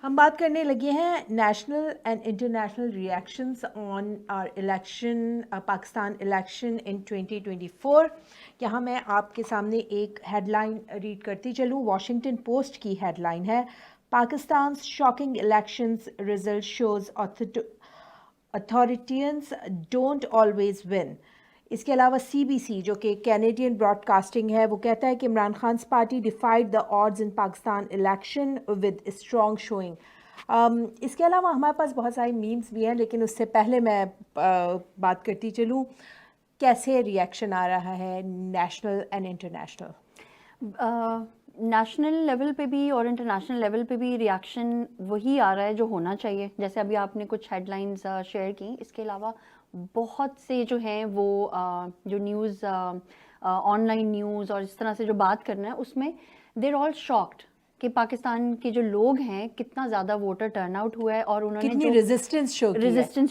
ہم بات کرنے لگے ہیں national and international reactions on our election Pakistan election in 2024. یہاں میں آپ کے سامنے ایک ہیڈ لائن ریڈ کرتی چلوں. واشنگٹن پوسٹ کی ہیڈ لائن ہے: پاکستان's shocking elections result shows authoritarians don't always win. اس کے علاوہ سی بی سی جو کہ کینیڈین براڈ کاسٹنگ ہے وہ کہتا ہے کہ Imran Khan's party defied the odds in Pakistan election with strong showing. اس کے علاوہ ہمارے پاس بہت ساری میمز بھی ہیں، لیکن اس سے پہلے میں بات کرتی چلوں کیسے ریئیکشن آ رہا ہے national and international. National level پہ بھی اور انٹرنیشنل لیول پہ بھی ریئیکشن وہی آ رہا ہے جو ہونا چاہیے، جیسے ابھی آپ نے کچھ ہیڈ لائنز شیئر کی. اس کے علاوہ بہت سے جو ہیں وہ جو نیوز آن لائن نیوز اور اس طرح سے جو بات کرنا ہے اس میں دیر آل شاکڈ کہ پاکستان کے جو لوگ ہیں کتنا زیادہ ووٹر ٹرن آؤٹ ہوا ہے اور انہوں نے کتنی ریزسٹنس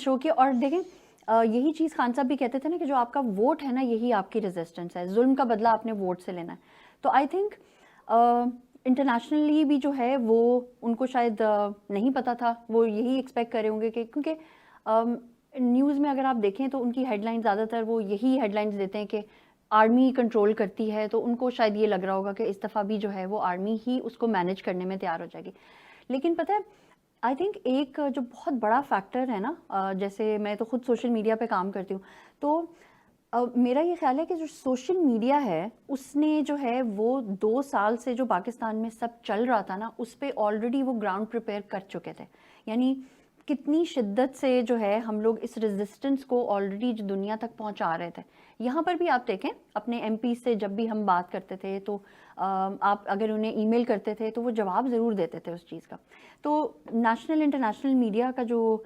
شو کی. اور دیکھیں یہی چیز خان صاحب بھی کہتے تھے نا کہ جو آپ کا ووٹ ہے نا یہی آپ کی ریزسٹنس ہے، ظلم کا بدلہ آپ نے ووٹ سے لینا ہے. تو آئی تھنک انٹرنیشنلی بھی جو ہے وہ ان کو شاید نہیں پتا تھا، وہ یہی ایکسپیکٹ کر رہے ہوں گے کہ کیونکہ نیوز میں اگر آپ دیکھیں تو ان کی ہیڈ لائن زیادہ تر وہ یہی ہیڈ لائنز دیتے ہیں کہ آرمی کنٹرول کرتی ہے، تو ان کو شاید یہ لگ رہا ہوگا کہ اس دفعہ بھی جو ہے وہ آرمی ہی اس کو مینیج کرنے میں تیار ہو جائے گی. لیکن پتہ ہے آئی تھنک ایک جو بہت بڑا فیکٹر ہے نا، جیسے میں تو خود سوشل میڈیا پہ کام کرتی ہوں، تو میرا یہ خیال ہے کہ جو سوشل میڈیا ہے اس نے جو ہے وہ 2 سال سے جو پاکستان میں سب چل رہا تھا نا اس پہ آلریڈی وہ گراؤنڈ پریپیئر کر چکے تھے. یعنی کتنی شدت سے جو ہے ہم لوگ اس ریزسٹنس کو آلریڈی جو دنیا تک پہنچا رہے تھے. یہاں پر بھی آپ دیکھیں اپنے ایم پی سے جب بھی ہم بات کرتے تھے تو آپ اگر انہیں ای میل کرتے تھے تو وہ جواب ضرور دیتے تھے اس چیز کا. تو نیشنل انٹرنیشنل میڈیا کا جو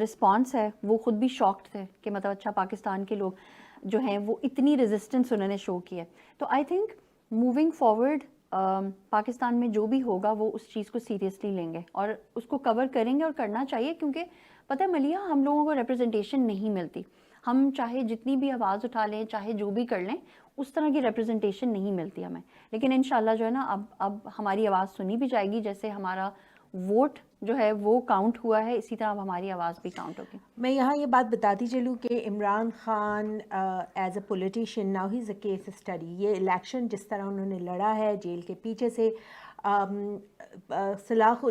رسپانس ہے وہ خود بھی شاکڈ تھے کہ مطلب اچھا پاکستان کے لوگ جو ہیں وہ اتنی ریزسٹنس انہوں نے شو کی ہے. تو I think moving forward Pakistan میں جو بھی ہوگا وہ اس چیز کو سیریسلی لیں گے اور اس کو کور کریں گے، اور کرنا چاہیے کیونکہ پتہ ہے ملیہ ہم لوگوں کو ریپرزنٹیشن نہیں ملتی. ہم چاہے جتنی بھی آواز اٹھا لیں، چاہے جو بھی کر لیں، اس طرح کی ریپرزنٹیشن نہیں ملتی ہمیں. لیکن انشاءاللہ جو ہے نا اب ہماری آواز سنی بھی جائے گی. جیسے ہمارا ووٹ جو ہے وہ کاؤنٹ ہوا ہے اسی طرح اب ہماری آواز بھی کاؤنٹ ہوگی. میں یہاں یہ بات بتاتی چلوں کہ Imran Khan as a politician now he is a case study. یہ الیکشن جس طرح انہوں نے لڑا ہے جیل کے پیچھے سے،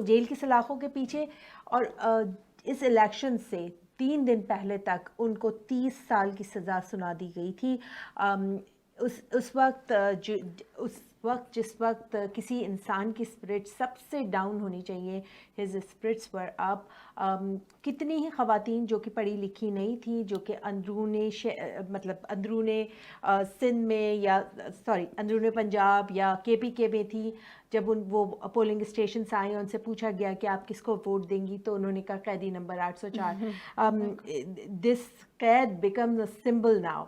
جیل کی سلاخوں کے پیچھے، اور اس الیکشن سے 3 دن پہلے تک ان کو 30 سال کی سزا سنا دی گئی تھی. اس وقت جس وقت کسی انسان کی اسپرٹ سب سے ڈاؤن ہونی چاہیے، ہز اسپرٹس ور اپ. کتنی ہی خواتین جو کہ پڑھی لکھی نہیں تھیں، جو کہ اندرون سندھ میں یا اندرون پنجاب یا کے پی کے میں تھی، جب وہ پولنگ اسٹیشن سے آئیں ان سے پوچھا گیا کہ آپ کس کو ووٹ دیں گی تو انہوں نے کہا قیدی نمبر 804. دس قید بیکمز اے سمبل ناؤ.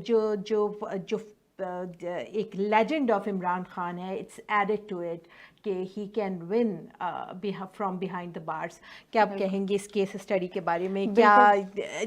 جو ایک لیجنڈ آف عمران خان ہے، اٹس ایڈڈ ٹو اٹ کہ he can one from behind the بارس. کیا آپ کہیں گے اس کیس اسٹڈی کے بارے میں؟ کیا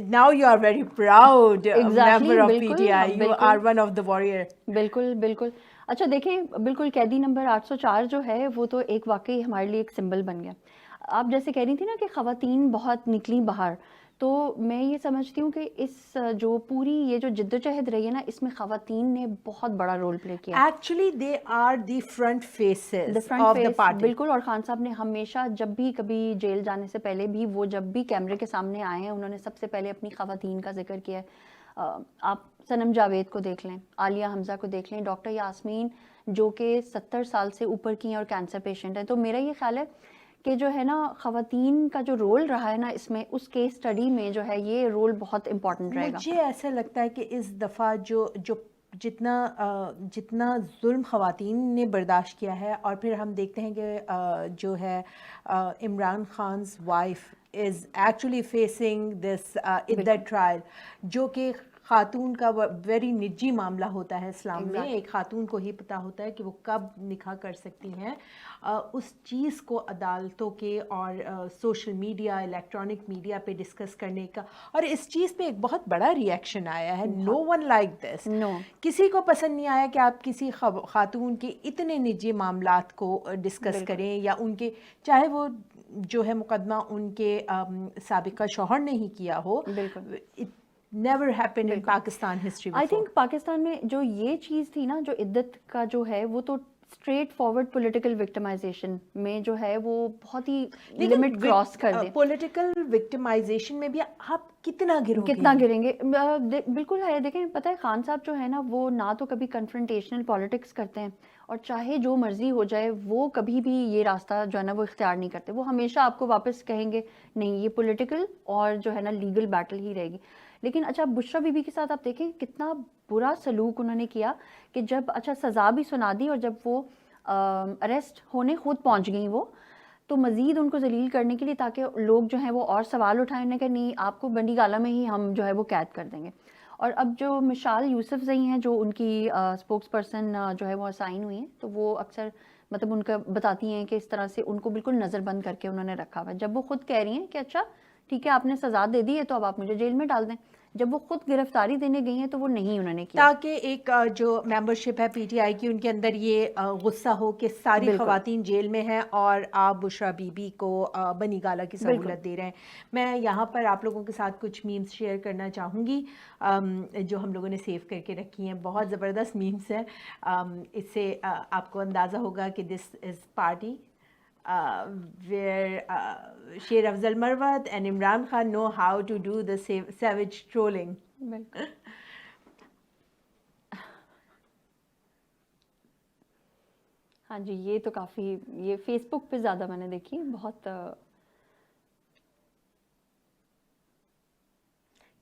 now you are very proud member of P T I, you are one of the warrior. بالکل بالکل. اچھا دیکھیں بالکل قیدی نمبر 804 جو ہے وہ تو ایک واقعی ہمارے لیے ایک سمبل بن گیا. آپ جیسے کہہ رہی تھی نا کہ خواتین بہت نکلی باہر، تو میں یہ سمجھتی ہوں کہ اس جو پوری یہ جو جدوجہد رہی ہے نا اس میں خواتین نے بہت بڑا رول پلے کیا. Actually they are the front faces of the party. بالکل. اور خان صاحب نے ہمیشہ جب بھی کبھی جیل جانے سے پہلے بھی وہ جب بھی کیمرے کے سامنے آئے ہیں انہوں نے سب سے پہلے اپنی خواتین کا ذکر کیا ہے. آپ صنم جاوید کو دیکھ لیں، عالیہ حمزہ کو دیکھ لیں، ڈاکٹر یاسمین جو کہ 70 سال سے اوپر کی ہیں اور کینسر پیشنٹ ہیں. تو میرا یہ خیال ہے کہ جو ہے نا خواتین کا جو رول رہا ہے نا اس میں، اس کیس اسٹڈی میں جو ہے یہ رول بہت امپورٹنٹ رہے گا. مجھے ایسا لگتا ہے کہ اس دفعہ جتنا ظلم خواتین نے برداشت کیا ہے، اور پھر ہم دیکھتے ہیں کہ جو ہے Imran Khan's wife is actually facing this in the trial, جو کہ خاتون کا ویری نجی معاملہ ہوتا ہے اسلام میں. ایک خاتون کو ہی پتہ ہوتا ہے کہ وہ کب نکاح کر سکتی ہیں. اس چیز کو عدالتوں کے اور سوشل میڈیا, الیکٹرانک میڈیا پہ ڈسکس کرنے کا, اور اس چیز پہ ایک بہت بڑا ریئیکشن آیا ہے. نو ون لائک دس. کسی کو پسند نہیں آیا کہ آپ کسی خاتون کے اتنے نجی معاملات کو ڈسکس کریں, یا ان کے چاہے وہ جو ہے مقدمہ ان کے سابقہ شوہر نے ہی کیا ہو. never happened in Pakistan history before. I think Pakistan میں جو یہ چیز تھی نا, جو عدت کا جو ہے, وہ تو اسٹریٹ فارورڈ پولیٹیکل وکٹمائزیشن میں جو ہے وہ بہت ہی لمٹ کراس کر دیں. پولیٹیکل وکٹمائزیشن میں بھی آپ کتنا گریں گے. بالکل ہے. دیکھیں, پتہ ہے خان صاحب جو ہے نا, وہ نہ تو کبھی کنفرنٹیشنل پالیٹکس کرتے ہیں, اور چاہے جو مرضی ہو جائے وہ کبھی بھی یہ راستہ جو ہے نا وہ اختیار نہیں کرتے. وہ ہمیشہ آپ کو واپس کہیں گے نہیں, یہ پولیٹیکل اور جو ہے نا لیگل بیٹل ہی رہے گی. لیکن اچھا بشرا بی بی کے ساتھ آپ دیکھیں کتنا برا سلوک انہوں نے کیا, کہ جب اچھا سزا بھی سنا دی, اور جب وہ اریسٹ ہونے خود پہنچ گئیں وہ, تو مزید ان کو ذلیل کرنے کے لیے تاکہ لوگ جو ہیں وہ اور سوال اٹھائیں, انہوں نے کہا نہیں, آپ کو بنڈی گالہ میں ہی ہم جو ہے وہ قید کر دیں گے. اور اب جو مشال یوسف زئی ہیں, جو ان کی اسپوکس پرسن جو ہے وہ اسائن ہوئی ہیں, تو وہ اکثر مطلب ان کا بتاتی ہیں کہ اس طرح سے ان کو بالکل نظر بند کر کے انہوں نے رکھا ہوا ہے. جب وہ خود کہہ رہی ہیں کہ اچھا ٹھیک ہے آپ نے سزا دے دی ہے تو اب آپ مجھے جیل میں ڈال دیں, جب وہ خود گرفتاری دینے گئی ہیں تو وہ نہیں انہوں نے کیا, تاکہ ایک جو ممبرشپ ہے پی ٹی آئی کی, ان کے اندر یہ غصہ ہو کہ ساری خواتین جیل میں ہیں اور آپ بشرا بی بی کو بنی گالہ کی سہولت دے رہے ہیں. میں یہاں پر آپ لوگوں کے ساتھ کچھ میمز شیئر کرنا چاہوں گی جو ہم لوگوں نے سیو کر کے رکھی ہیں. بہت زبردست میمز ہیں. اس سے آپ کو اندازہ ہوگا کہ دس از party where Sher Afzal Marwat and Imran Khan know how to do the savage trolling. ہاں جی, یہ تو کافی, یہ فیس بک پہ زیادہ میں نے دیکھی, بہت.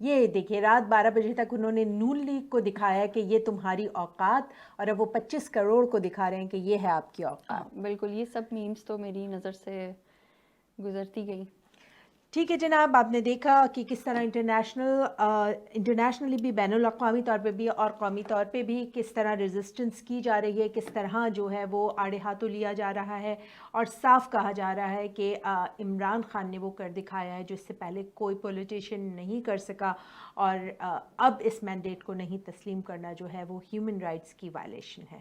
یہ دیکھیے رات 12 بجے تک انہوں نے نون لیگ کو دکھایا کہ یہ تمہاری اوقات, اور اب وہ 25 کروڑ کو دکھا رہے ہیں کہ یہ ہے آپ کی اوقات. بالکل, یہ سب میمز تو میری نظر سے گزرتی گئی. ٹھیک ہے جناب, آپ نے دیکھا کہ کس طرح انٹرنیشنلی بھی, بین الاقوامی طور پہ بھی اور قومی طور پہ بھی کس طرح ریزسٹنس کی جا رہی ہے, کس طرح جو ہے وہ آڑے ہاتھوں لیا جا رہا ہے, اور صاف کہا جا رہا ہے کہ عمران خان نے وہ کر دکھایا ہے جو اس سے پہلے کوئی پولیٹیشین نہیں کر سکا, اور اب اس مینڈیٹ کو نہیں تسلیم کرنا جو ہے وہ ہیومن رائٹس کی وائلیشن ہے.